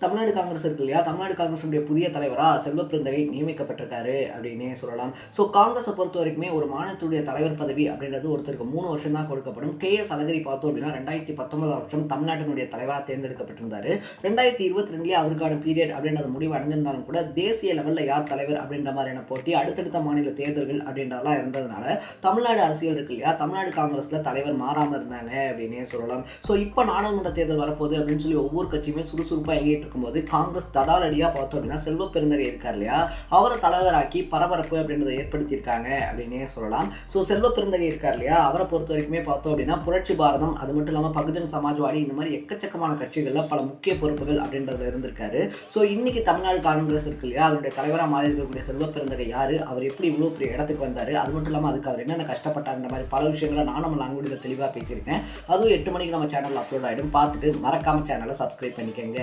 தமிழ்நாடு காங்கிரஸ் இருக்கு இல்லையா? தமிழ்நாடு காங்கிரஸுடைய புதிய தலைவரா செல்வப்பிரந்தகை நியமிக்கப்பட்டிருக்காரு அப்படின்னே சொல்லலாம். ஸோ காங்கிரஸை பொறுத்த வரைக்குமே ஒரு மாநிலத்துடைய தலைவர் பதவி அப்படின்றது ஒருத்தருக்கு 3 வருஷம் தான் கொடுக்கப்படும். கே.எஸ். அழகிரி பார்த்தோம் அப்படின்னா 2019ஆம் வருஷம் தமிழ்நாட்டினுடைய தலைவராக தேர்ந்தெடுக்கப்பட்டிருந்தாரு. 2022லயே அவருக்கான பீரியட் அப்படின்றது முடிவு அடைஞ்சிருந்தாலும் கூட தேசிய லெவலில் யார் தலைவர் அப்படின்ற மாதிரியான போட்டி அடுத்தடுத்த மாநில தேர்தல்கள் அப்படின்றதெல்லாம் இருந்ததுனால தமிழ்நாடு அரசியல் இருக்கு இல்லையா? தமிழ்நாடு காங்கிரஸ்ல தலைவர் மாறாமல் இருந்தாங்க அப்படின்னே சொல்லலாம். ஸோ இப்போ நாடாளுமன்ற தேர்தல் வரப்போகுது அப்படின்னு சொல்லி ஒவ்வொரு கட்சியுமே சுறுசுறுப்பாக இருக்கும்போது காங்கிரஸ் தடாலடியா பார்த்தோம் அப்படின்னா செல்வப்பெருந்தகை இருக்கார் இல்லையா, அவரை தலைவராக்கி பரபரப்பு அப்படின்றத ஏற்படுத்தியிருக்காங்க அப்படின்னே சொல்லலாம். ஸோ செல்வப்பெருந்தகை இருக்கார் இல்லையா, அவரை பொறுத்த வரைக்குமே பார்த்தோம் அப்படின்னா புரட்சி பாரதம், அது மட்டும் இல்லாமல் பகுஜன் சமாஜ்வாடி, இந்த மாதிரி எக்கச்சக்கமான கட்சிகளில் பல முக்கிய பொறுப்புகள் அப்படின்றதுல இருந்திருக்காரு. ஸோ இன்னைக்கு தமிழ்நாடு காங்கிரஸ் இருக்கு இல்லையா, அதனுடைய தலைவராக மாறி இருக்கக்கூடிய செல்வப்பெருந்தகை யாரு, அவர் எப்படி இவ்வளோ பெரிய இடத்துக்கு வந்தாரு, அது மட்டும் இல்லாமல் அதுக்கு அவர் என்னென்ன கஷ்டப்பட்டாருன்ற மாதிரி பல விஷயங்களை நான் நம்ம லாங்குவேஜில் தெளிவாக பேசியிருக்கேன். அதுவும் 8 மணிக்கு நம்ம சேனலில் அப்லோட் ஆகிடும். பார்த்துட்டு மறக்காம சேனலை சப்ஸ்கிரைப் பண்ணிக்கங்க.